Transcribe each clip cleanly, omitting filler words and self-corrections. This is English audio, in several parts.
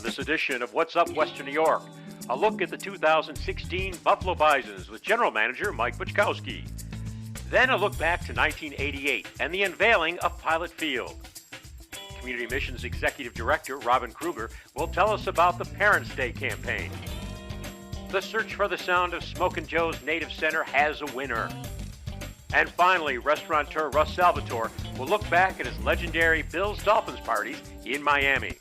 On this edition of What's Up Western New York, a look at the 2016 Buffalo Bisons with General Manager Mike Buczkowski. Then a look back to 1988 and the unveiling of Pilot Field. Community Missions Executive Director Robyn Krueger will tell us about the Parents' Day campaign. The search for the Sound of Smokin Joes Native Center has a winner. And finally, restaurateur Russ Salvatore will look back at his legendary Bills Dolphins parties in Miami.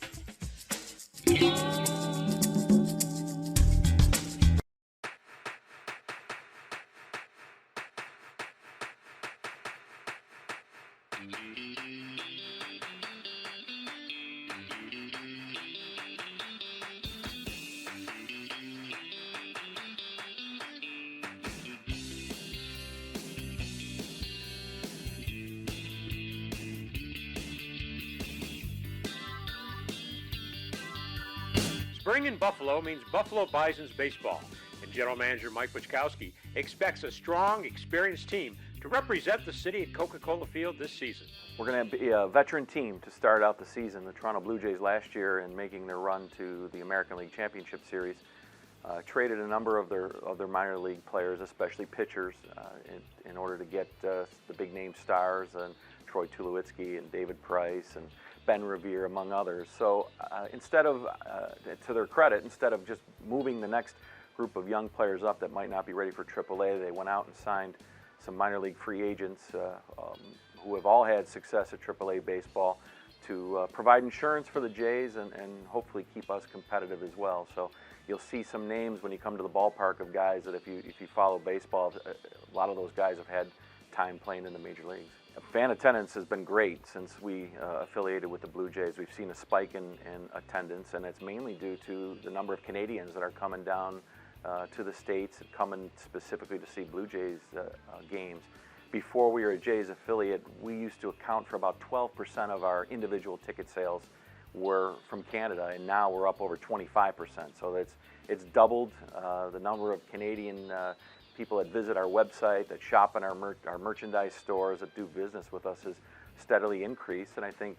Spring in Buffalo means Buffalo Bisons baseball, and General Manager Mike Buczkowski expects a strong, experienced team to represent the city at Coca Cola Field this season. We're going to be a veteran team to start out the season. The Toronto Blue Jays last year, in making their run to the American League Championship Series, traded a number of their minor league players, especially pitchers, in order to get the big name stars, and Troy Tulowitzki and David Price and Ben Revere, among others. So instead of, to their credit, instead of just moving the next group of young players up that might not be ready for AAA, they went out and signed some minor league free agents who have all had success at AAA baseball to provide insurance for the Jays and hopefully keep us competitive as well. So you'll see some names when you come to the ballpark of guys that if you follow baseball, a lot of those guys have had time playing in the major leagues. Fan attendance has been great since we affiliated with the Blue Jays. We've seen a spike in attendance, and it's mainly due to the number of Canadians that are coming down to the States, coming specifically to see Blue Jays games. Before we were a Jays affiliate, we used to account for about 12% of our individual ticket sales were from Canada, and now we're up over 25%. So it's doubled. The number of Canadian people that visit our website, that shop in our merchandise stores, that do business with us has steadily increased, and I think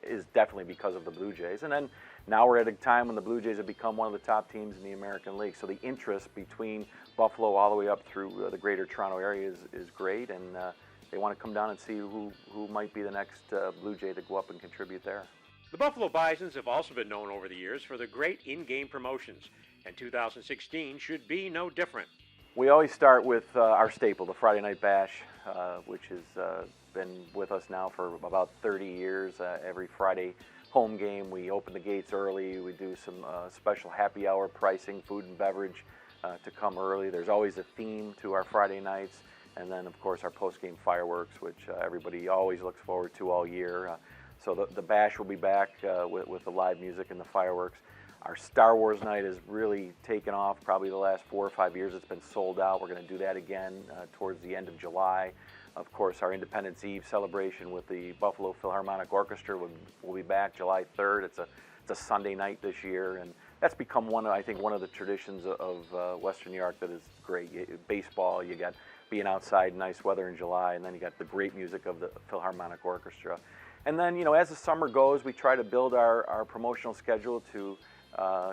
is definitely because of the Blue Jays. And then now we're at a time when the Blue Jays have become one of the top teams in the American League. So the interest between Buffalo all the way up through the greater Toronto area is great, and they want to come down and see who might be the next Blue Jay to go up and contribute there. The Buffalo Bisons have also been known over the years for their great in-game promotions, and 2016 should be no different. We always start with our staple, the Friday Night Bash, which has been with us now for about 30 years. Every Friday home game, we open the gates early. We do some special happy hour pricing, food and beverage to come early. There's always a theme to our Friday nights. And then, of course, our post-game fireworks, which everybody always looks forward to all year. So the Bash will be back with the live music and the fireworks. Our Star Wars night has really taken off. Probably the last 4 or 5 years it's been sold out. We're going to do that again towards the end of July. Of course, our Independence Eve celebration with the Buffalo Philharmonic Orchestra will be back July 3rd. It's a Sunday night this year, and that's become one of the traditions of Western New York that is great. Baseball, you got being outside, nice weather in July, and then you got the great music of the Philharmonic Orchestra. And then, as the summer goes, we try to build our promotional schedule to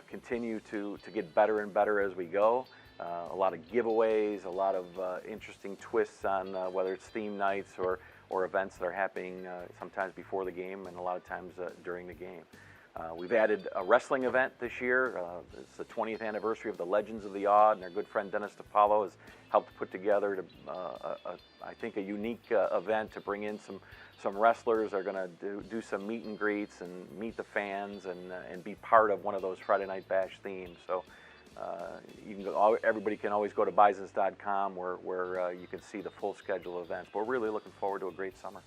continue to get better and better as we go. A lot of giveaways, a lot of interesting twists on whether it's theme nights or events that are happening sometimes before the game and a lot of times during the game. We've added a wrestling event this year. It's the 20th anniversary of the Legends of the Odd, and our good friend Dennis DiPaolo has helped put together, I think, a unique event to bring in some wrestlers. Are going to do some meet and greets and meet the fans and be part of one of those Friday Night Bash themes. So everybody can always go to Bisons.com where you can see the full schedule of events. But we're really looking forward to a great summer.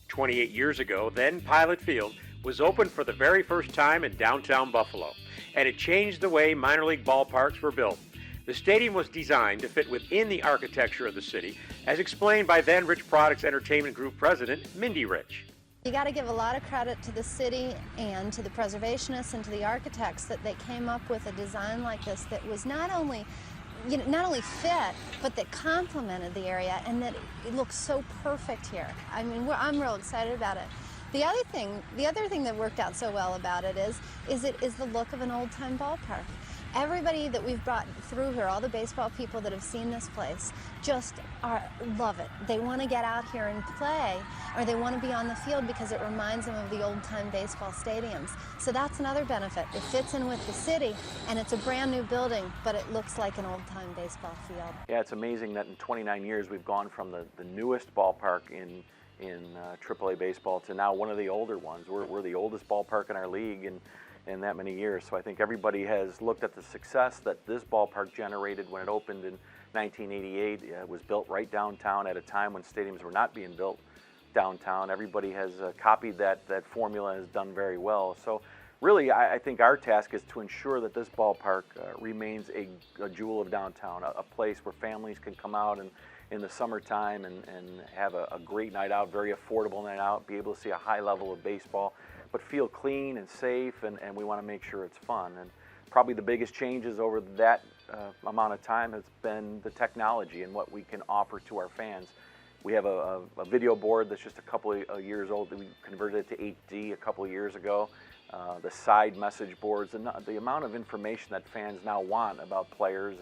28 years ago, then Pilot Field was opened for the very first time in downtown Buffalo, and it changed the way minor league ballparks were built. The stadium was designed to fit within the architecture of the city, as explained by then Rich Products Entertainment Group President Mindy Rich. You got to give a lot of credit to the city and to the preservationists and to the architects that they came up with a design like this that was not only fit, but that complemented the area and that it looks so perfect here. I mean, I'm real excited about it The other thing that worked out so well about it is the look of an old-time ballpark. Everybody that we've brought through here, all the baseball people that have seen this place, just love it. They want to get out here and play, or they want to be on the field because it reminds them of the old-time baseball stadiums. So that's another benefit. It fits in with the city, and it's a brand new building, but it looks like an old-time baseball field. Yeah, it's amazing that in 29 years we've gone from the newest ballpark in AAA baseball to now one of the older ones. We're the oldest ballpark in our league in that many years. So I think everybody has looked at the success that this ballpark generated when it opened in 1988. It was built right downtown at a time when stadiums were not being built downtown. Everybody has copied that formula and has done very well. So really, I think our task is to ensure that this ballpark remains a jewel of downtown, a place where families can come out and in the summertime and have a great night out, very affordable night out, be able to see a high level of baseball, but feel clean and safe, and we want to make sure it's fun. And probably the biggest changes over that amount of time has been the technology and what we can offer to our fans. We have a video board that's just a couple of years old that we converted it to HD a couple of years ago. The side message boards, and the amount of information that fans now want about players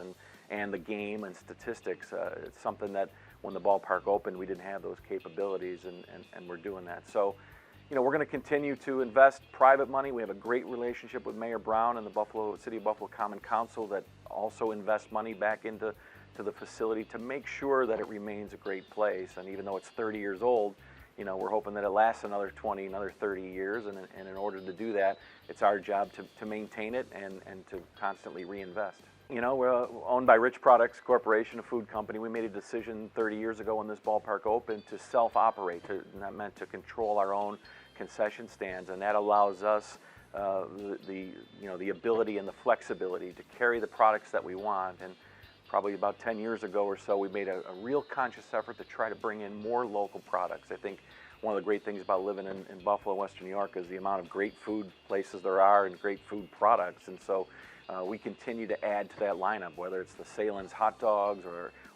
and the game and statistics. It's something that when the ballpark opened, we didn't have those capabilities, and we're doing that. So, you know, we're going to continue to invest private money. We have a great relationship with Mayor Brown and the City of Buffalo Common Council that also invest money back into the facility to make sure that it remains a great place. And even though it's 30 years old, you know, we're hoping that it lasts another 20, another 30 years. And in order to do that, it's our job to maintain it and to constantly reinvest. You know, we're owned by Rich Products Corporation, a food company. We made a decision 30 years ago when this ballpark opened to self-operate, and that meant to control our own concession stands, and that allows us the ability and the flexibility to carry the products that we want. And probably about 10 years ago or so, we made a real conscious effort to try to bring in more local products. I think one of the great things about living in Buffalo, Western New York, is the amount of great food places there are and great food products. And so we continue to add to that lineup, whether it's the Salen's hot dogs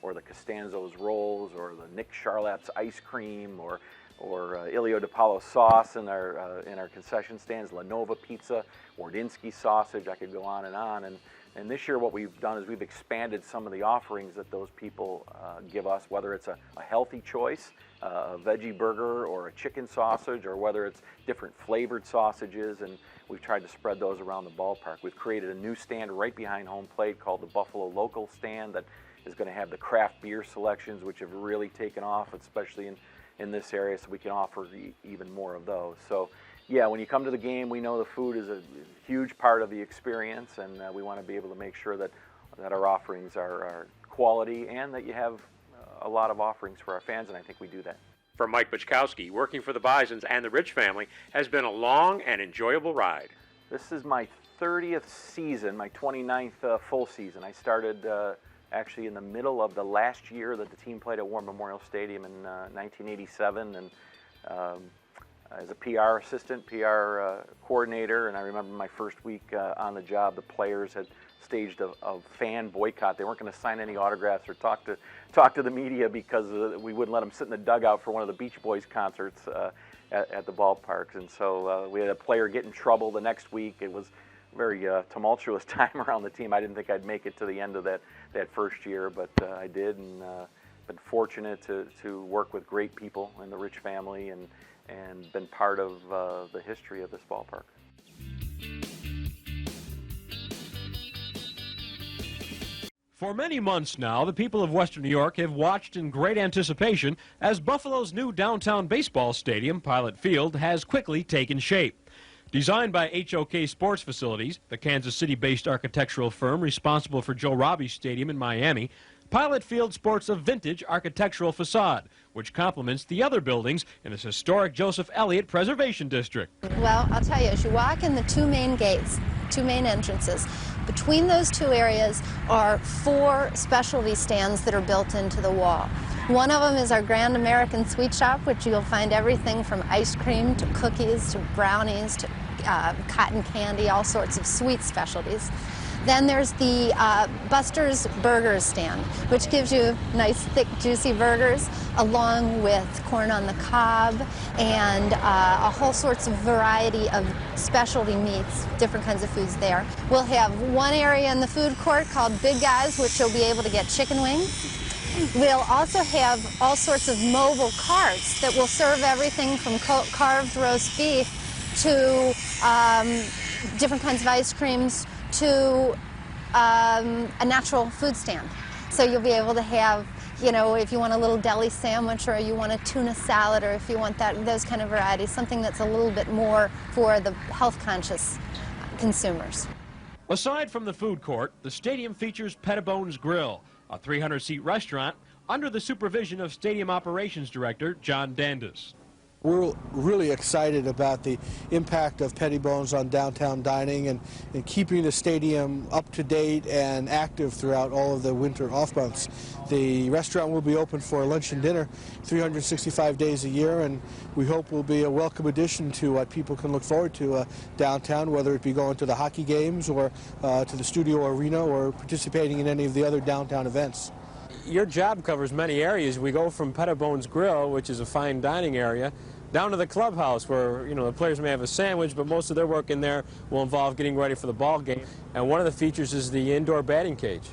or the Costanzo's rolls or the Nick Charlat's ice cream or Ilio DiPaolo sauce in our concession stands, Lenova pizza, Wardinsky sausage. I could go on. And this year what we've done is we've expanded some of the offerings that those people give us, whether it's a healthy choice, a veggie burger or a chicken sausage, or whether it's different flavored sausages, and we've tried to spread those around the ballpark. We've created a new stand right behind home plate called the Buffalo Local Stand that is going to have the craft beer selections, which have really taken off, especially in this area, so we can offer even more of those. So yeah, when you come to the game, we know the food is a huge part of the experience, and we want to be able to make sure that our offerings are quality and that you have a lot of offerings for our fans, and I think we do that. For Mike Buczkowski, working for the Bisons and the Rich family has been a long and enjoyable ride. This is my 30th season, my 29th full season. I started actually in the middle of the last year that the team played at War Memorial Stadium in 1987, and as a PR assistant, PR coordinator, and I remember my first week on the job, the players had staged a fan boycott. They weren't going to sign any autographs or talk to the media because we wouldn't let them sit in the dugout for one of the Beach Boys concerts at the ballparks. And so we had a player get in trouble the next week. It was a very tumultuous time around the team. I didn't think I'd make it to the end of that first year, but I did, and been fortunate to work with great people in the Rich family and been part of the history of this ballpark. For many months now, the people of Western New York have watched in great anticipation as Buffalo's new downtown baseball stadium, Pilot Field, has quickly taken shape. Designed by HOK Sports Facilities, the Kansas City-based architectural firm responsible for Joe Robbie Stadium in Miami, Pilot Field sports a vintage architectural facade, which complements the other buildings in this historic Joseph Elliott Preservation District. Well, I'll tell you, as you walk in the two main gates, two main entrances, between those two areas are 4 specialty stands that are built into the wall. One of them is our Grand American Sweet Shop, which you'll find everything from ice cream to cookies to brownies to cotton candy, all sorts of sweet specialties. Then there's the Buster's Burgers stand, which gives you nice, thick, juicy burgers, along with corn on the cob and a whole sorts of variety of specialty meats, different kinds of foods there. We'll have one area in the food court called Big Guys, which you'll be able to get chicken wings. We'll also have all sorts of mobile carts that will serve everything from carved roast beef to different kinds of ice creams to a natural food stand. So you'll be able to have, you know, if you want a little deli sandwich, or you want a tuna salad, or if you want those kind of varieties, something that's a little bit more for the health-conscious consumers. Aside from the food court, the stadium features Pettibone's Grill, a 300-seat restaurant under the supervision of Stadium Operations Director John Dandas. We're really excited about the impact of Pettibone's on downtown dining and keeping the stadium up to date and active throughout all of the winter off months. The restaurant will be open for lunch and dinner 365 days a year, and we hope will be a welcome addition to what people can look forward to downtown, whether it be going to the hockey games or to the Studio Arena or participating in any of the other downtown events. Your job covers many areas. We go from Pettibone's Grill, which is a fine dining area, down to the clubhouse where, you know, the players may have a sandwich, but most of their work in there will involve getting ready for the ball game. And one of the features is the indoor batting cage.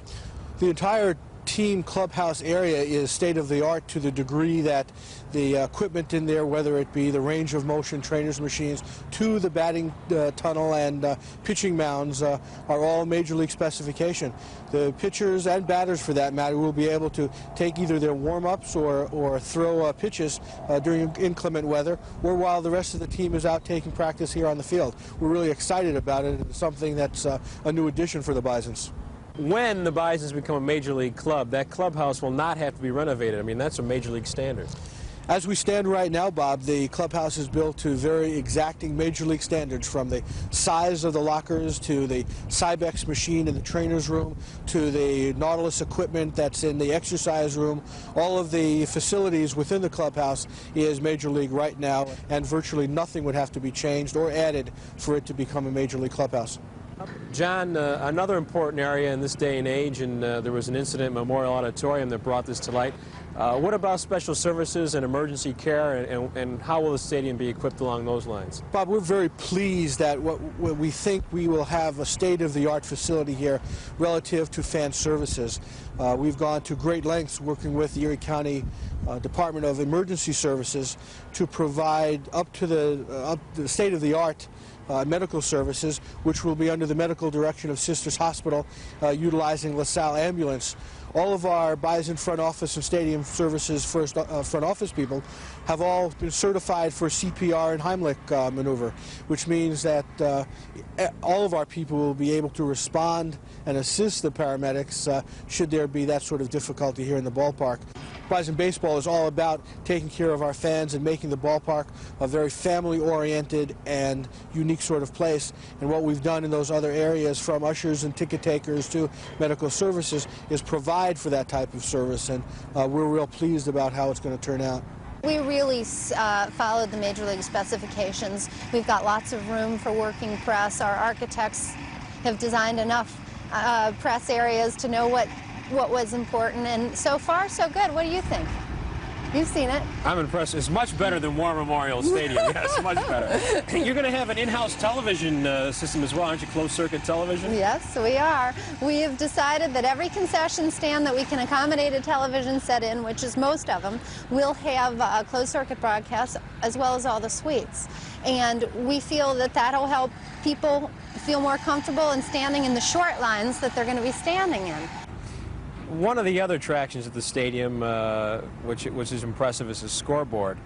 The entire team clubhouse area is state-of-the-art to the degree that the equipment in there, whether it be the range of motion trainers machines to the batting tunnel and pitching mounds, are all major league specification. The pitchers and batters, for that matter, will be able to take either their warm-ups or throw pitches during inclement weather, or while the rest of the team is out taking practice here on the field. We're really excited about it. It's something that's a new addition for the Bisons. When the Bisons become a major league club, that clubhouse will not have to be renovated. I mean, that's a major league standard. As we stand right now, Bob, the clubhouse is built to very exacting major league standards, from the size of the lockers to the Cybex machine in the trainer's room to the Nautilus equipment that's in the exercise room. All of the facilities within the clubhouse is major league right now, and virtually nothing would have to be changed or added for it to become a major league clubhouse. John, another important area in this day and age, and there was an incident in Memorial Auditorium that brought this to light. What about special services and emergency care, and how will the stadium be equipped along those lines? Bob, we're very pleased that what we think we will have a state-of-the-art facility here relative to fan services. We've gone to great lengths working with the Erie County Department of Emergency Services to provide up to the state-of-the-art medical services, which will be under the medical direction of Sisters Hospital, utilizing LaSalle Ambulance. All of our Bison front office and stadium services front office people have all been certified for CPR and Heimlich maneuver, which means that all of our people will be able to respond and assist the paramedics should there be that sort of difficulty here in the ballpark. Bison baseball is all about taking care of our fans and making the ballpark a very family-oriented and unique sort of place. And what we've done in those other areas, from ushers and ticket takers to medical services, is provide for that type of service. And we're real pleased about how it's going to turn out. We really followed the major league specifications. We've got lots of room for working press. Our architects have designed enough press areas to know what was important, and so far so good. What do you think? You've seen it. I'm impressed. It's much better than War Memorial Stadium. Yes, much better. You're going to have an in-house television system as well, aren't you? Closed-circuit television? Yes, we are. We have decided that every concession stand that we can accommodate a television set in, which is most of them, will have a closed-circuit broadcast, as well as all the suites. And we feel that that'll help people feel more comfortable in standing in the short lines that they're going to be standing in. One of the other attractions at the stadium, which is impressive, is the scoreboard,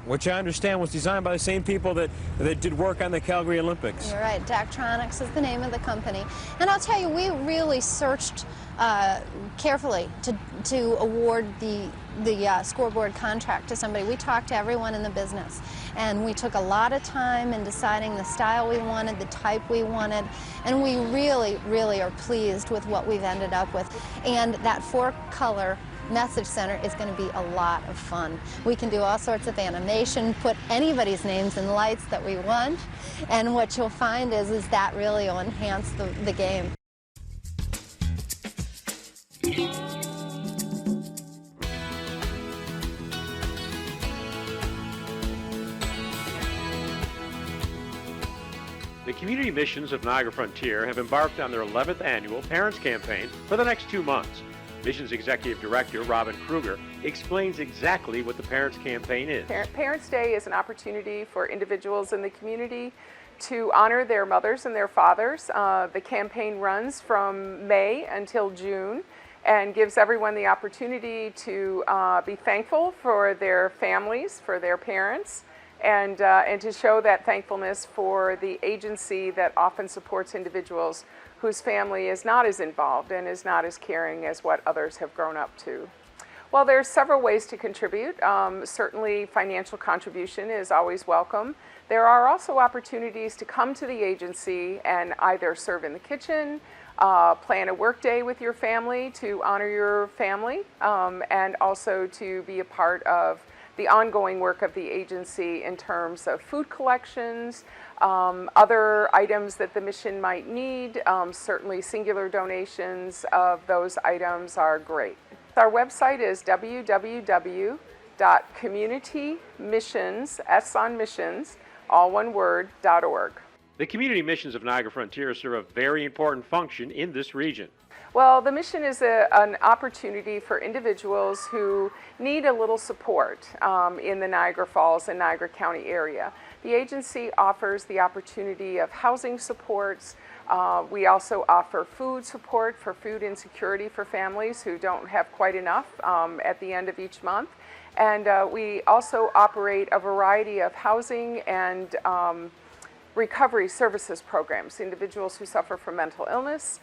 which I understand was designed by the same people that did work on the Calgary Olympics. You're right. Daktronics is the name of the company. And I'll tell you, we really searched carefully to award the scoreboard contract to somebody. We talked to everyone in the business, and we took a lot of time in deciding the style we wanted, the type we wanted, and we really, really are pleased with what we've ended up with. And that 4-color message center is going to be a lot of fun. We can do all sorts of animation, put anybody's names and lights that we want, and what you'll find is that really will enhance the game. The Community Missions of Niagara Frontier have embarked on their 11th annual Parents Campaign for the next 2 months. Missions Executive Director Robyn Krueger explains exactly what the Parents Campaign is. Parents' Day is an opportunity for individuals in the community to honor their mothers and their fathers. The campaign runs from May until June and gives everyone the opportunity to be thankful for their families, for their parents, and to show that thankfulness for the agency that often supports individuals whose family is not as involved and is not as caring as what others have grown up to. Well, there's several ways to contribute. Certainly financial contribution is always welcome. There are also opportunities to come to the agency and either serve in the kitchen, plan a work day with your family to honor your family, and also to be a part of the ongoing work of the agency in terms of food collections, other items that the mission might need. Certainly singular donations of those items are great. Our website is www.communitymissions, S on missions, all one word, .org. The Community Missions of Niagara Frontier serve a very important function in this region. Well, the mission is an opportunity for individuals who need a little support in the Niagara Falls and Niagara County area. The agency offers the opportunity of housing supports. We also offer food support for food insecurity for families who don't have quite enough at the end of each month. And we also operate a variety of housing and recovery services programs, individuals who suffer from mental illness.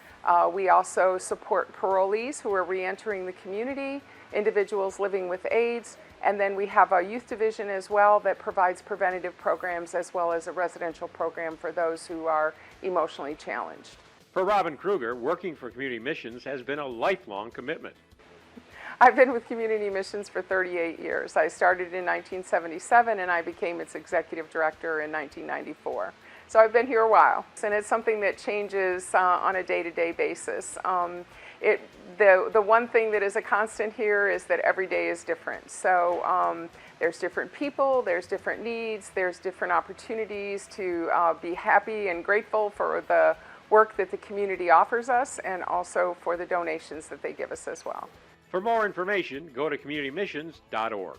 We also support parolees who are re-entering the community, individuals living with AIDS, and then we have a youth division as well that provides preventative programs as well as a residential program for those who are emotionally challenged. For Robyn Krueger, working for Community Missions has been a lifelong commitment. I've been with Community Missions for 38 years. I started in 1977 and I became its executive director in 1994. So I've been here a while, and it's something that changes on a day-to-day basis. The one thing that is a constant here is that every day is different. So there's different people, there's different needs, there's different opportunities to be happy and grateful for the work that the community offers us and also for the donations that they give us as well. For more information, go to communitymissions.org.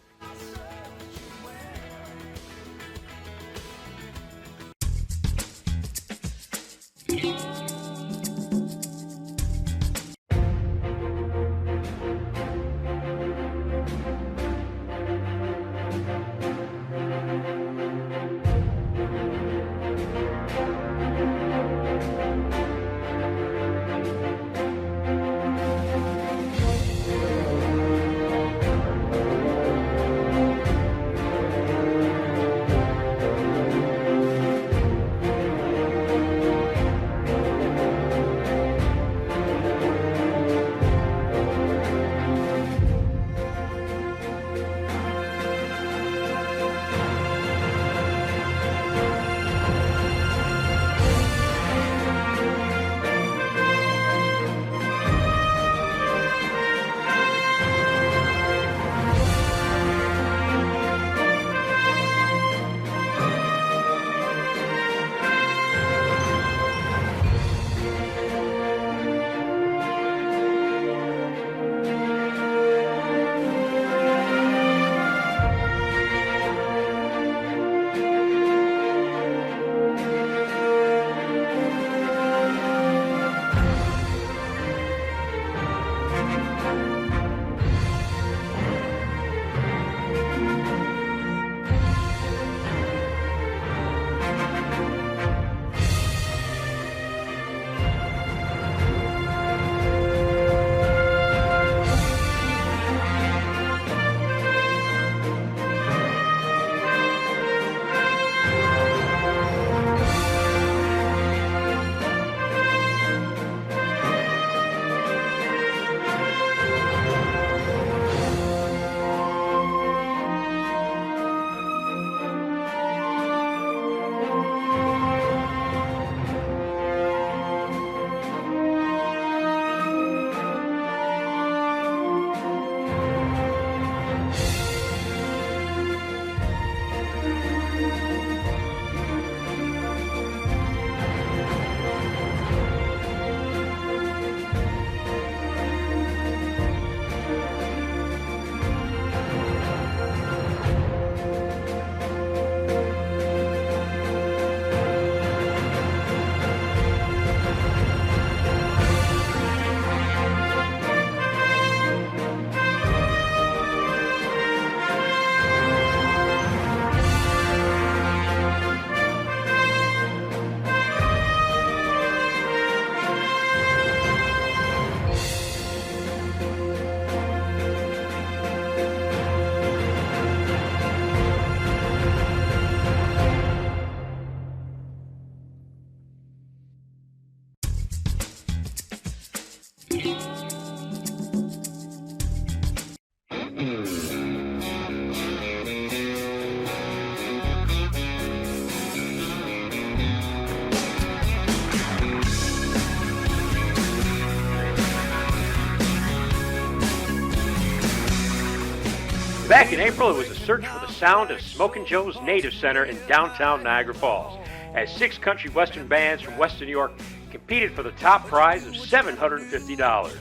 Back in April, it was a search for the Sound of Smokin Joes Native Center in downtown Niagara Falls, as 6 country western bands from Western New York competed for the top prize of $750.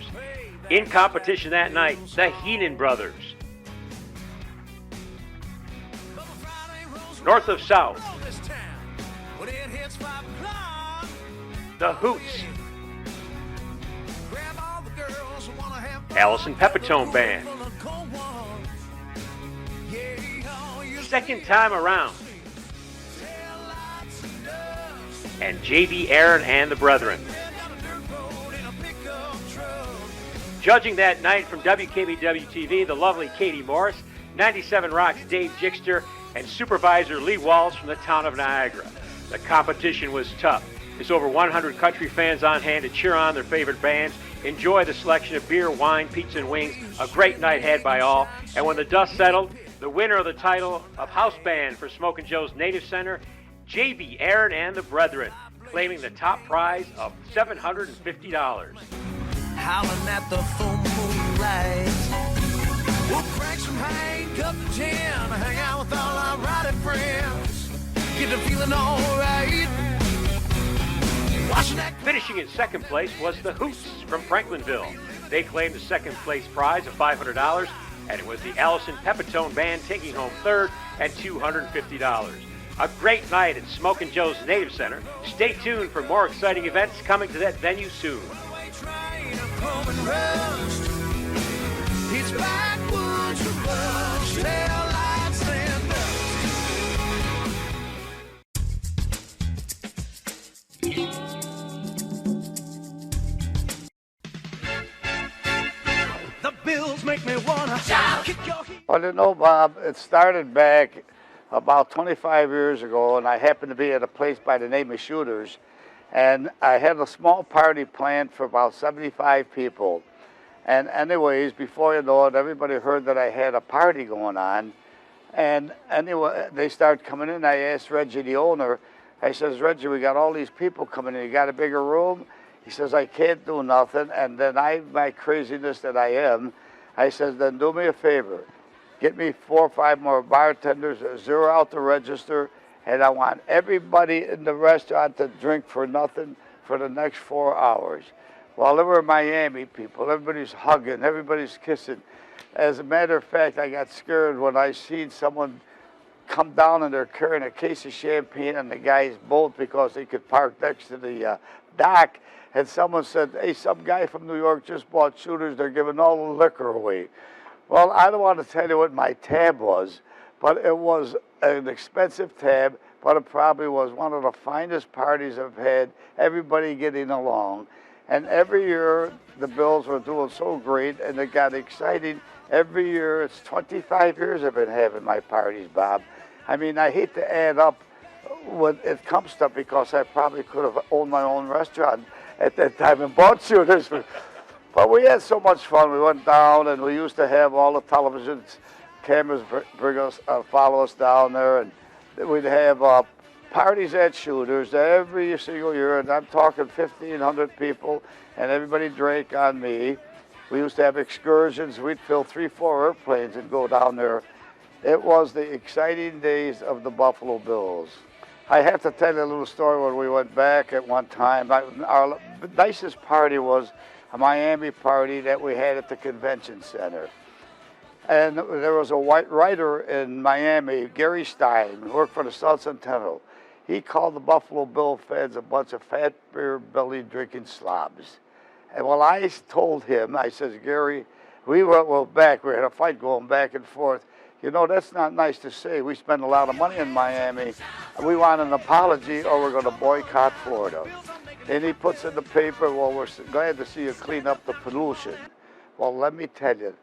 In competition that night, the Heenan Brothers. North of South, the Hoots, Allison Pepitone Band, Second Time Around, and J.B. Aaron and the Brethren. Judging that night from WKBW-TV, the lovely Katie Morris, 97 Rock's Dave Jixter, and supervisor Lee Walls from the town of Niagara. The competition was tough. There's over 100 country fans on hand to cheer on their favorite bands, enjoy the selection of beer, wine, pizza, and wings, a great night had by all. And when the dust settled, the winner of the title of House Band for Smokin Joe's Native Center, J.B. Aaron and the Brethren, claiming the top prize of $750. Howling at the full moonlight. We'll crack some Hank, cup of gin, hang out with all our rowdy friends. Get the feeling all right. Finishing in second place was the Hoots from Franklinville. They claimed the second place prize of $500, and it was the Allison Pepitone Band taking home third at $250. A great night at Smokin Joe's Native Center. Stay tuned for more exciting events coming to that venue soon. It's backwoods from Bush, tail lights and dust. The bills make me wanna kick your heels. Well, you know, Bob, it started back about 25 years ago, and I happened to be at a place by the name of Shooters, and I had a small party planned for about 75 people. And anyways, before you know it, everybody heard that I had a party going on. And anyway, they started coming in. I asked Reggie, the owner, I says, Reggie, we got all these people coming in. You got a bigger room? He says, I can't do nothing. And then my craziness that I am, I says, then do me a favor. Get me 4 or 5 more bartenders, zero out the register, and I want everybody in the restaurant to drink for nothing for the next 4 hours. Well, they were Miami people. Everybody's hugging. Everybody's kissing. As a matter of fact, I got scared when I seen someone come down and they're carrying a case of champagne on the guy's boat because they could park next to the dock. And someone said, hey, some guy from New York just bought Shooters. They're giving all the liquor away. Well, I don't want to tell you what my tab was, but it was an expensive tab, but it probably was one of the finest parties I've had, everybody getting along. And every year, the Bills were doing so great, and it got exciting. Every year, it's 25 years I've been having my parties, Bob. I mean, I hate to add up when it comes to, because I probably could have owned my own restaurant at that time and bought Shooters. But we had so much fun. We went down, and we used to have all the television cameras bring us, follow us down there, and we'd have parties at Shooters every single year, and I'm talking 1,500 people, and everybody drank on me. We used to have excursions. We'd fill 3 or 4 airplanes and go down there. It was the exciting days of the Buffalo Bills. I have to tell you a little story when we went back at one time. Our nicest party was a Miami party that we had at the convention center. And there was a white writer in Miami, Gary Stein, who worked for the Sun Sentinel. He called the Buffalo Bill fans a bunch of fat beer-bellied drinking slobs. And when I told him, I says, Gary, we went back. We had a fight going back and forth. You know, that's not nice to say. We spend a lot of money in Miami. We want an apology or we're going to boycott Florida. And he puts in the paper, well, we're glad to see you clean up the pollution. Well, let me tell you,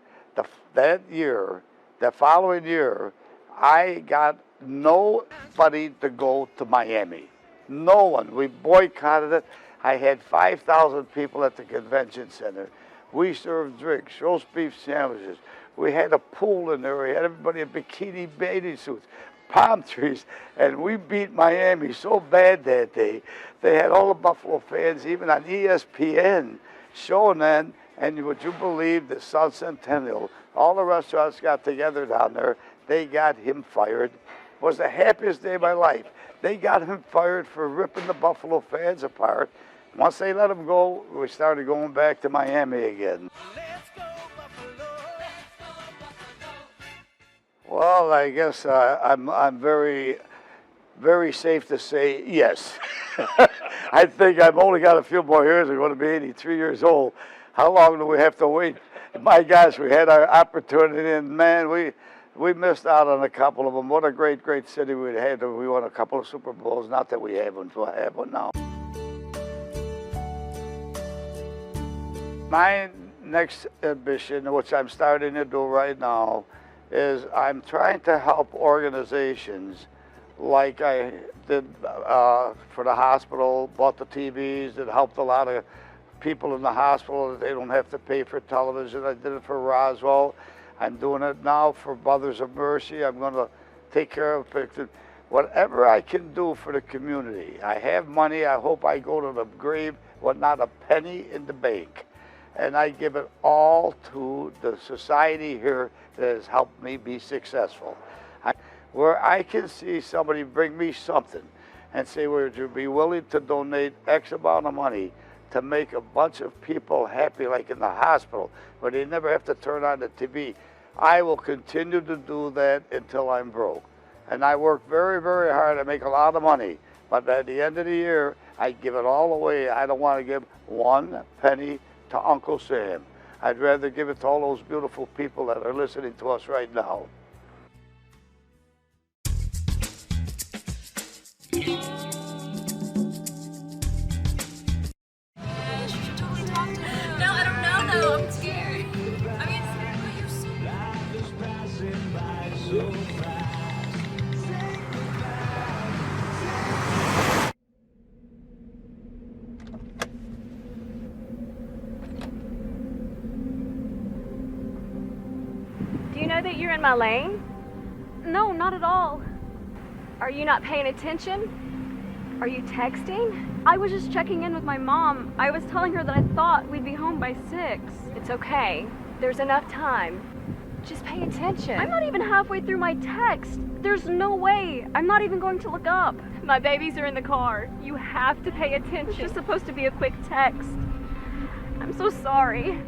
that year, the following year, I got nobody to go to Miami. No one. We boycotted it. I had 5,000 people at the convention center. We served drinks, roast beef sandwiches. We had a pool in there. We had everybody in bikini bathing suits, palm trees, and we beat Miami so bad that day. They had all the Buffalo fans, even on ESPN, showing that, And would you believe the South Centennial, all the restaurants got together down there, they got him fired. It was the happiest day of my life. They got him fired for ripping the Buffalo fans apart. Once they let him go, we started going back to Miami again. Well, I guess I'm very, very safe to say yes. I think I've only got a few more years. I'm going to be 83 years old. How long do we have to wait? My gosh, we had our opportunity, and man, we missed out on a couple of them. What a great, great city we had. We won a couple of Super Bowls. Not that we have one, so I have one now. My next ambition, which I'm starting to do right now, is I'm trying to help organizations like I did for the hospital, bought the TVs, that helped a lot of people in the hospital that they don't have to pay for television. I did it for Roswell. I'm doing it now for Mothers of Mercy. I'm going to take care of whatever I can do for the community. I have money. I hope I go to the grave with not a penny in the bank. And I give it all to the society here that has helped me be successful. Where I can see somebody bring me something and say, would you be willing to donate X amount of money to make a bunch of people happy, like in the hospital, where they never have to turn on the TV. I will continue to do that until I'm broke. And I work very, very hard. I make a lot of money. But at the end of the year, I give it all away. I don't want to give one penny to Uncle Sam. I'd rather give it to all those beautiful people that are listening to us right now. No, I don't know though. I'm scared. I mean, you're so Do you know that you're in my lane? No, not at all. Are you not paying attention? Are you texting? I was just checking in with my mom. I was telling her that I thought we'd be home by 6. It's okay. There's enough time. Just pay attention. I'm not even halfway through my text. There's no way. I'm not even going to look up. My babies are in the car. You have to pay attention. It's just supposed to be a quick text. I'm so sorry.